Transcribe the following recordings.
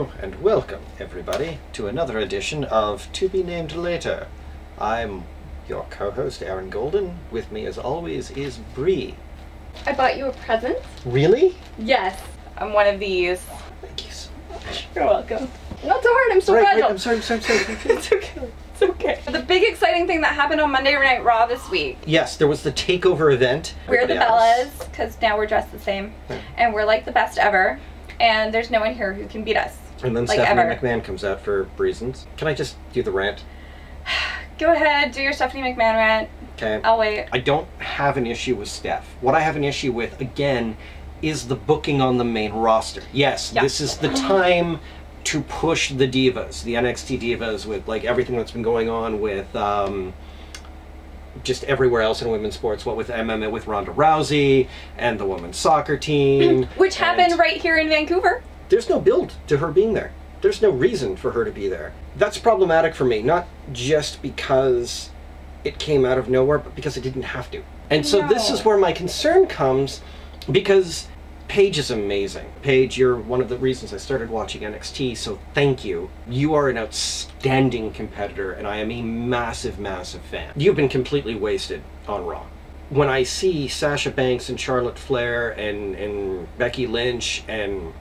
Hello, and welcome, everybody, to another edition of To Be Named Later. I'm your co-host, Aaron Golden. With me, as always, is Bree. I bought you a present. Really? Yes. I'm one of these. Thank you so much. You're welcome. Not so hard, I'm so Wait, fragile. I'm sorry. It's okay. It's okay. The big exciting thing that happened on Monday Night Raw this week. Yes, there was the takeover event. We're the Everybody else. Bellas, because now we're dressed the same. Yeah. And we're like the best ever. And there's no one here who can beat us. And then like Stephanie ever. McMahon comes out for reasons. Can I just do the rant? Go ahead, do your Stephanie McMahon rant. Okay. I'll wait. I don't have an issue with Steph. What I have an issue with, again, is the booking on the main roster. Yes, Yeah. This is the time to push the divas, the NXT divas, with like everything that's been going on with just everywhere else in women's sports. What with MMA, with Ronda Rousey and the women's soccer team, Which happened and right here in Vancouver. there's no build to her being there. There's no reason for her to be there. That's problematic for me, not just because it came out of nowhere, but because it didn't have to. And so this No. is where my concern comes, because Paige is amazing. Paige, you're one of the reasons I started watching NXT, so thank you. You are an outstanding competitor, and I am a massive, massive fan. You've been completely wasted on Raw. When I see Sasha Banks and Charlotte Flair and Becky Lynch and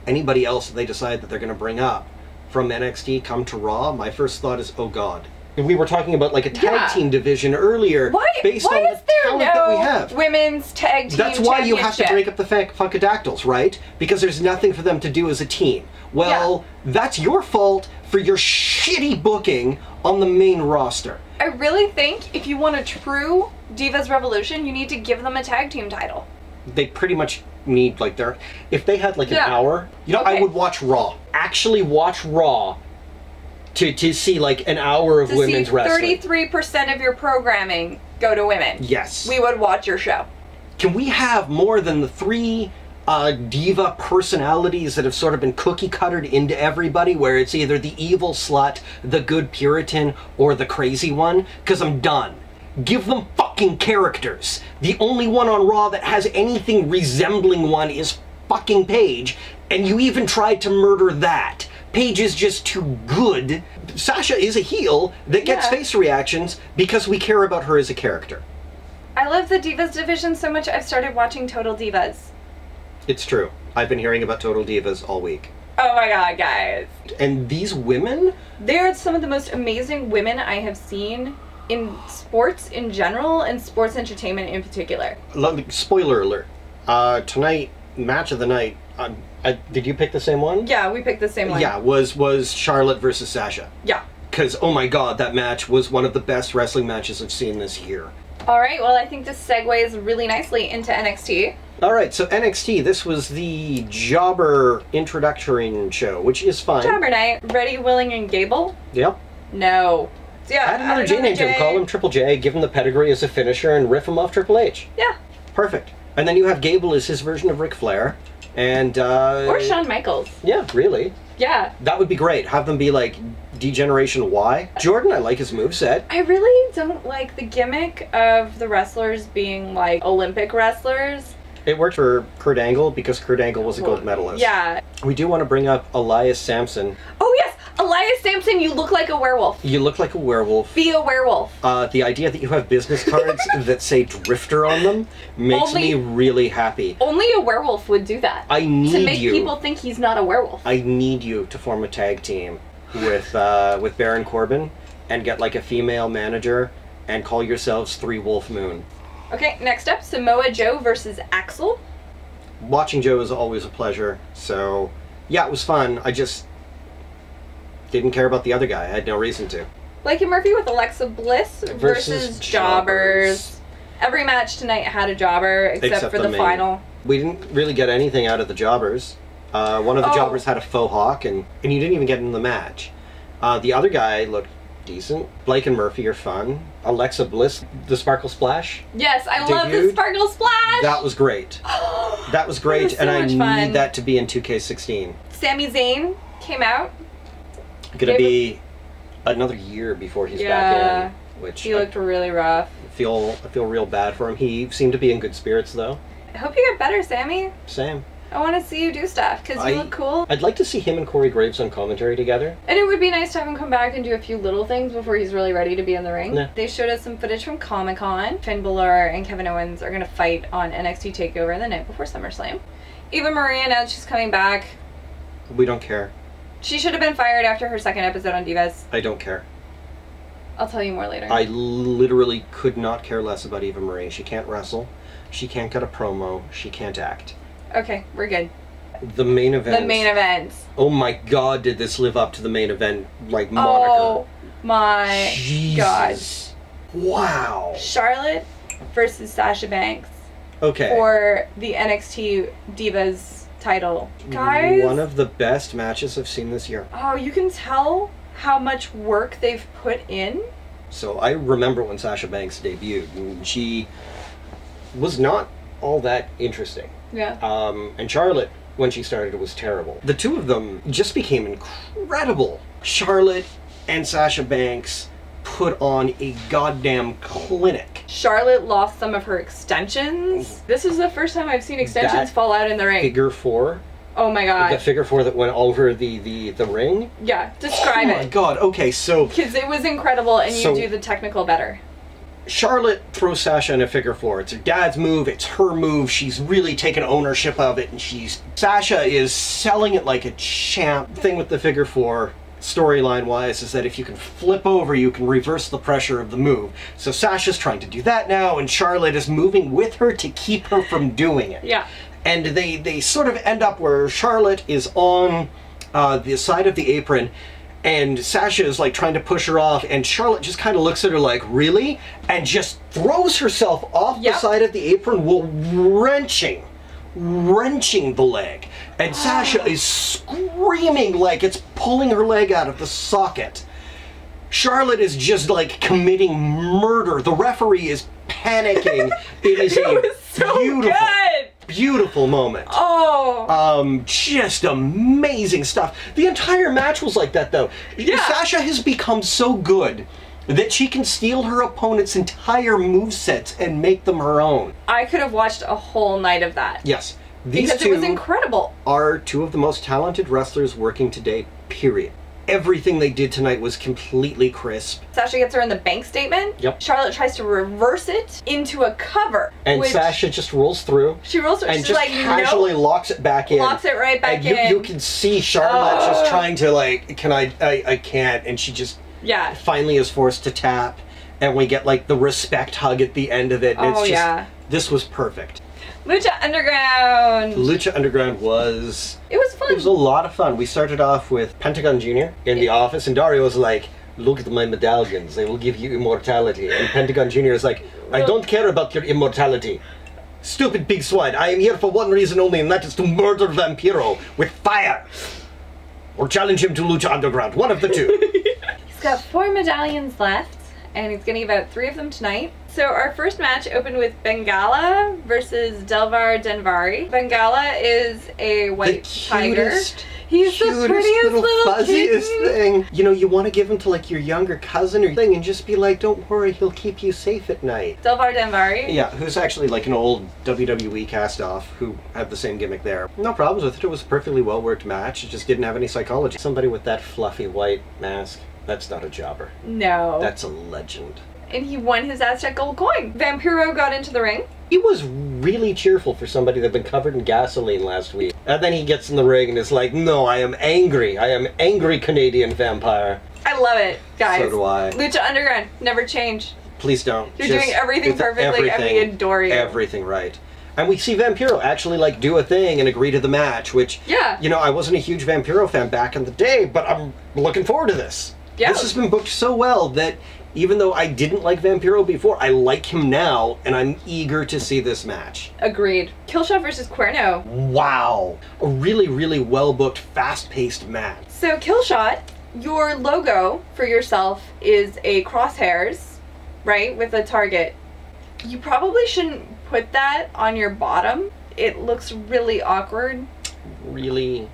anybody else that they decide that they're going to bring up from NXT come to Raw, my first thought is, oh God. And we were talking about like a tag Yeah. team division earlier, based why on is the there talent no that we have. women's tag team That's why you have to championship? break up the Funkadactyls, right? Because there's nothing for them to do as a team. Well, that's your fault for your shitty booking on the main roster. I really think if you want a true Divas Revolution, you need to give them a tag team title. They pretty much need like their... If they had like an Yeah. hour, you know, I Okay. would watch Raw. Actually watch Raw to see like an hour of To women's see wrestling. 33% of your programming go to women. Yes. We would watch your show. Can we have more than the three diva personalities that have sort of been cookie-cuttered into everybody, where it's either the evil slut, the good Puritan, or the crazy one? Because I'm done. Give them fucking characters. The only one on Raw that has anything resembling one is fucking Paige, and you even tried to murder that. Paige is just too good. Sasha is a heel that gets Yeah. face reactions because we care about her as a character. I love the Divas division so much I've started watching Total Divas. It's true. I've been hearing about Total Divas all week. Oh my god, guys. And these women? They're some of the most amazing women I have seen in sports in general and sports entertainment in particular. Spoiler alert. Tonight, match of the night, did you pick the same one? Yeah, we picked the same one. Yeah, was Charlotte versus Sasha. Yeah. Because, oh my god, that match was one of the best wrestling matches I've seen this year. Alright, well I think this segues really nicely into NXT. Alright, so NXT, this was the Jobber introductory show, which is fine. Jobber Night. Ready, Willing, and Gable? Yep. No. Yeah, Add another J name to him, call him Triple J, give him the pedigree as a finisher, and riff him off Triple H. Yeah. Perfect. And then you have Gable as his version of Ric Flair, and Or Shawn Michaels. yeah, really. Yeah. That would be great. Have them be like D-Generation Y. Jordan, I like his moveset. I really don't like the gimmick of the wrestlers being like Olympic wrestlers. It worked for Kurt Angle because Kurt Angle was a gold medalist. Yeah. We do want to bring up Elias Sampson. Oh yes! Elias Sampson, you look like a werewolf. You look like a werewolf. Be a werewolf. The idea that you have business cards that say Drifter on them makes me really happy. Only a werewolf would do that. I need to make you. people think he's not a werewolf. I need you to form a tag team with Baron Corbin and get like a female manager and call yourselves Three Wolf Moon. Okay, next up, Samoa Joe versus Axel. Watching Joe is always a pleasure, so yeah, it was fun. I just didn't care about the other guy. I had no reason to. Blake and Murphy with Alexa Bliss versus Jobbers. Every match tonight had a jobber except for the main. final. We didn't really get anything out of the Jobbers. One of the Jobbers had a faux hawk, and you didn't even get in the match. The other guy looked decent. Blake and Murphy are fun. Alexa Bliss, the Sparkle Splash. Yes, I love the Debuted. Sparkle Splash! That was great. That was great, was so and I much need fun. that to be in 2K16. Sami Zayn came out. Gonna Gave be another year before he's Yeah. back in, which He looked really rough. I feel real bad for him. He seemed to be in good spirits though. I hope you get better, Sammy. Same. I want to see you do stuff because you look cool. I'd like to see him and Corey Graves on commentary together. And it would be nice to have him come back and do a few little things before he's really ready to be in the ring. Yeah. They showed us some footage from Comic-Con. Finn Balor and Kevin Owens are going to fight on NXT TakeOver the night before SummerSlam. Eva Marie announced she's coming back. We don't care. She should have been fired after her second episode on Divas. I don't care. I'll tell you more later. I literally could not care less about Eva Marie. She can't wrestle. She can't cut a promo. She can't act. Okay, we're good. The main event. The main event. Oh my god, did this live up to the main event, like, moniker. Oh my god. Wow. Charlotte versus Sasha Banks. Okay. For the NXT Divas title. Guys. One of the best matches I've seen this year. Oh, you can tell how much work they've put in. So I remember when Sasha Banks debuted, and she was not all that interesting. Yeah. And Charlotte, when she started, was terrible. The two of them just became incredible. Charlotte and Sasha Banks put on a goddamn clinic. Charlotte lost some of her extensions. This is the first time I've seen extensions fall out in the ring. Figure four. Oh my god. The figure four that went over the ring? Yeah, describe it. Oh my god, okay, so... Because it was incredible and you So- do the technical better. Charlotte throws Sasha in a figure four. It's her dad's move, it's her move, she's really taken ownership of it, and Sasha is selling it like a champ. The thing with the figure four, storyline-wise, is that if you can flip over, you can reverse the pressure of the move. So Sasha's trying to do that now, and Charlotte is moving with her to keep her from doing it. Yeah. And they sort of end up where Charlotte is on the side of the apron, and Sasha is like trying to push her off, and Charlotte just kind of looks at her like, really? And just throws herself off the side of the apron while wrenching the leg. And Sasha is screaming like it's pulling her leg out of the socket. Charlotte is just like committing murder. The referee is panicking. It is beautiful moment. Oh. Just amazing stuff. The entire match was like that, though. Yeah. Sasha has become so good that she can steal her opponent's entire movesets and make them her own. I could have watched a whole night of that. Yes. These because two it was incredible. are two of the most talented wrestlers working today, period. Everything they did tonight was completely crisp. Sasha gets her in the bank statement. Yep. Charlotte tries to reverse it into a cover. And Sasha just rolls through. She rolls through. And she's just like, casually nope. locks it back in. Locks it right back and in. You can see Charlotte just trying to like, I can't. And she just finally is forced to tap. And we get like the respect hug at the end of it. And it's just, this was perfect. Lucha Underground. Lucha Underground was... It was fun. It was a lot of fun. We started off with Pentagon Jr. in the office, and Dario was like, look at my medallions, they will give you immortality. And Pentagon Jr. is like, I don't care about your immortality. Stupid big swine, I am here for one reason only, and that is to murder Vampiro with fire. Or challenge him to Lucha Underground, one of the two. He's got 4 medallions left, and he's going to give out 3 of them tonight. So our first match opened with Bengala versus Delvar Denvari. Bengala is a white tiger. He's the prettiest little fuzziest kitten. thing. You know, you want to give him to like your younger cousin or thing and just be like, don't worry, he'll keep you safe at night. Delvar Denvari. Yeah, who's actually like an old WWE cast-off who had the same gimmick there. No problems with it. It was a perfectly well-worked match. It just didn't have any psychology. Somebody with that fluffy white mask, that's not a jobber. No. That's a legend. And he won his Aztec gold coin. Vampiro got into the ring. He was really cheerful for somebody that had been covered in gasoline last week. And then he gets in the ring and is like, no, I am angry. I am angry Canadian vampire. I love it, guys. So do I. Lucha Underground, never change. Please don't. You're doing everything perfectly and we adore you. Everything right. And we see Vampiro actually like do a thing and agree to the match, which, you know, I wasn't a huge Vampiro fan back in the day, but I'm looking forward to this. Yeah. This has been booked so well that even though I didn't like Vampiro before, I like him now, and I'm eager to see this match. Agreed. Killshot versus Cuerno. Wow. A really, really well-booked, fast-paced match. So Killshot, your logo for yourself is a crosshairs, right, with a target. You probably shouldn't put that on your bottom. It looks really awkward. Really,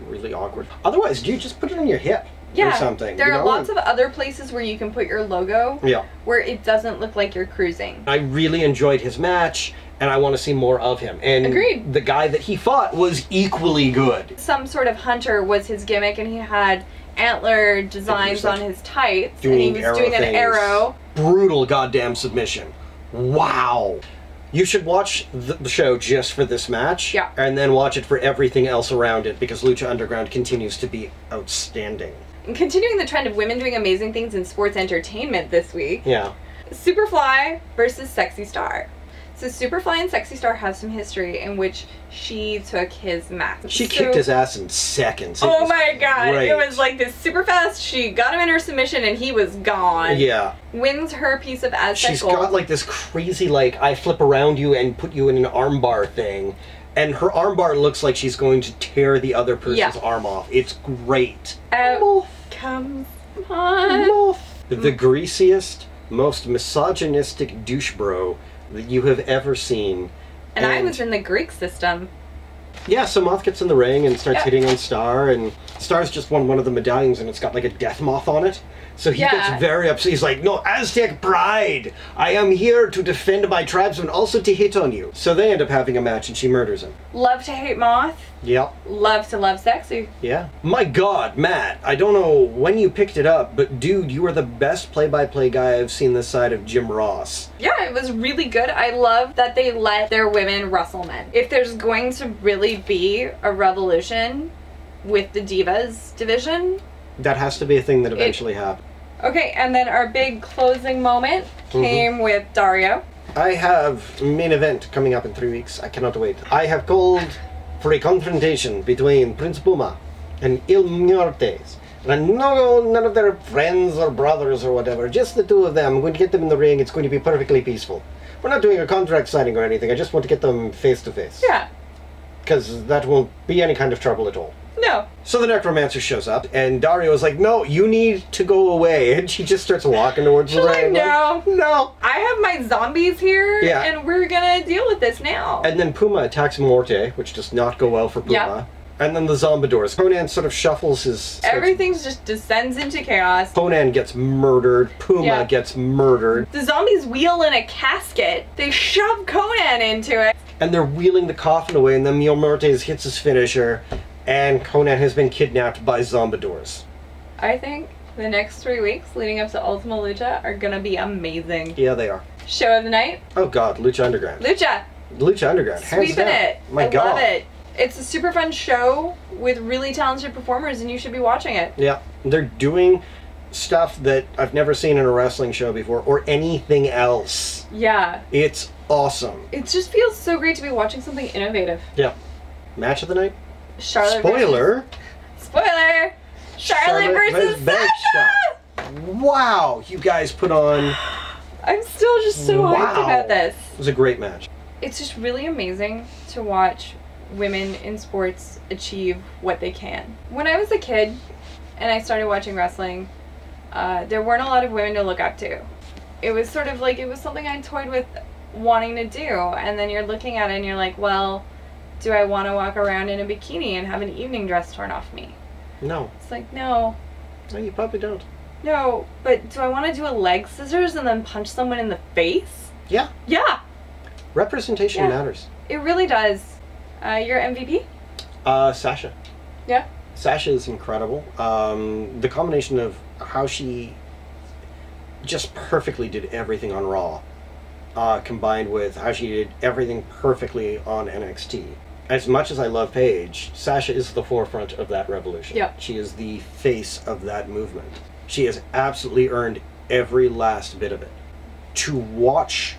really awkward. Otherwise, dude, just put it on your hip. Or something. There are lots of other places where you can put your logo where it doesn't look like you're cruising. I really enjoyed his match, and I want to see more of him. And Agreed. The guy that he fought was equally good. Some sort of hunter was his gimmick, and he had antler designs on his tights, and he was doing an arrow. Brutal goddamn submission. Wow. You should watch the show just for this match, yeah, and then watch it for everything else around it, because Lucha Underground continues to be outstanding. And continuing the trend of women doing amazing things in sports entertainment this week. Yeah. Superfly versus Sexy Star. So Superfly and Sexy Star have some history in which she took his mask. She kicked his ass in seconds. Oh my god. Great. It was like this super fast. She got him in her submission and he was gone. Yeah. Wins her piece of Aztec She's gold. got like this crazy, like, I flip around you and put you in an armbar thing. And her armbar looks like she's going to tear the other person's arm off. It's great. Out comes Moth. The greasiest, most misogynistic douche bro that you have ever seen. And I was in the Greek system. Yeah, so Moth gets in the ring and starts hitting on Star, and Star's just won one of the medallions and it's got like a death moth on it. So he gets very upset. He's like, no, Aztec pride! I am here to defend my tribesmen, also to hit on you. So they end up having a match and she murders him. Love to hate Moth. Yep. Love to love Sexy. Yeah. My god, Matt, I don't know when you picked it up, but dude, you are the best play-by-play guy I've seen this side of Jim Ross. Yeah, it was really good. I love that they let their women wrestle men. If there's going to really be a revolution with the Divas division, that has to be a thing that eventually happened. Okay, and then our big closing moment came with Dario. I have main event coming up in 3 weeks. I cannot wait. I have called for a confrontation between Prince Puma and Il Muertes. And none of their friends or brothers or whatever, just the two of them. I'm going to get them in the ring. It's going to be perfectly peaceful. We're not doing a contract signing or anything. I just want to get them face to face. Yeah. Because that won't be any kind of trouble at all. No. So the Necromancer shows up, and Dario is like, no, you need to go away. And she just starts walking towards the ring. Like, no. I have my zombies here, Yeah. and we're gonna deal with this now. And then Puma attacks Morte, which does not go well for Puma. Yep. And then the Zombadors. Conan sort of shuffles his... Everything's just descends into chaos. Conan gets murdered. Puma gets murdered. The zombies wheel in a casket. They shove Conan into it. And they're wheeling the coffin away, and then Mil Muertes hits his finisher, and Conan has been kidnapped by Zombadors. I think the next 3 weeks leading up to Ultima Lucha are gonna be amazing. Yeah, they are. Show of the night? Oh god, Lucha Underground. Lucha! Lucha Underground, hands Sweeping down. it. My god. I love it. It's a super fun show with really talented performers, and you should be watching it. Yeah, they're doing stuff that I've never seen in a wrestling show before, or anything else. Yeah. It's awesome. It just feels so great to be watching something innovative. Yeah. Match of the night? Charlotte Spoiler! Spoiler! Charlotte versus Sasha! Wow, you guys put on... I'm still just so hyped about this. It was a great match. It's just really amazing to watch women in sports achieve what they can. When I was a kid and I started watching wrestling, there weren't a lot of women to look up to. It was sort of like, it was something I toyed with wanting to do, and then you're looking at it and you're like, well, do I want to walk around in a bikini and have an evening dress torn off me? No. It's like, no. No, you probably don't. No, but do I want to do a leg scissors and then punch someone in the face? Yeah. Yeah. Representation matters. It really does. Your MVP? Sasha. Yeah. Sasha is incredible. The combination of how she just perfectly did everything on Raw, combined with how she did everything perfectly on NXT. As much as I love Paige, Sasha is the forefront of that revolution. Yeah. She is the face of that movement. She has absolutely earned every last bit of it. To watch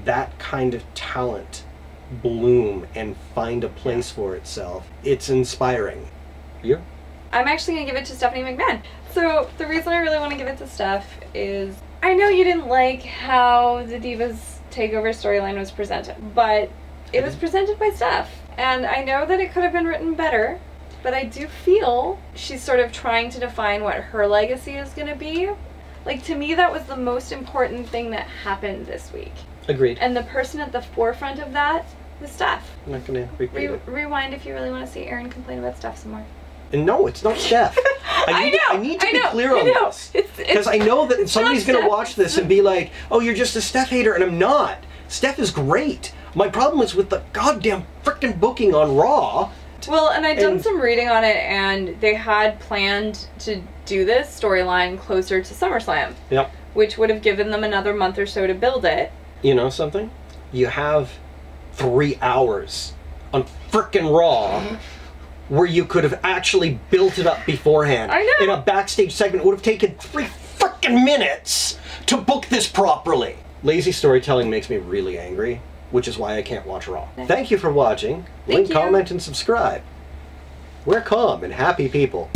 that kind of talent bloom and find a place for itself, it's inspiring. You? I'm actually going to give it to Stephanie McMahon. So the reason I really want to give it to Steph is I know you didn't like how the Divas Takeover storyline was presented, but it was presented by Steph. And I know that it could have been written better, but I do feel she's sort of trying to define what her legacy is going to be. Like, to me, that was the most important thing that happened this week. Agreed. And the person at the forefront of that was Steph. I'm not going to repeat it. Rewind if you really want to see Aaron complain about Steph some more. And no, it's not Steph. I need to be clear on this. Because I know that somebody's going to watch this and be like, oh, you're just a Steph hater, and I'm not. Steph is great. My problem is with the goddamn frickin' booking on Raw. Well, and I'd done some reading on it, and they had planned to do this storyline closer to SummerSlam. Yep. Which would have given them another month or so to build it. You know something? You have 3 hours on frickin' Raw where you could have actually built it up beforehand. I know. In a backstage segment, it would have taken 3 frickin' minutes to book this properly. Lazy storytelling makes me really angry, which is why I can't watch Raw. Thank you for watching. Thank Link, you. comment, and subscribe. We're calm and happy people.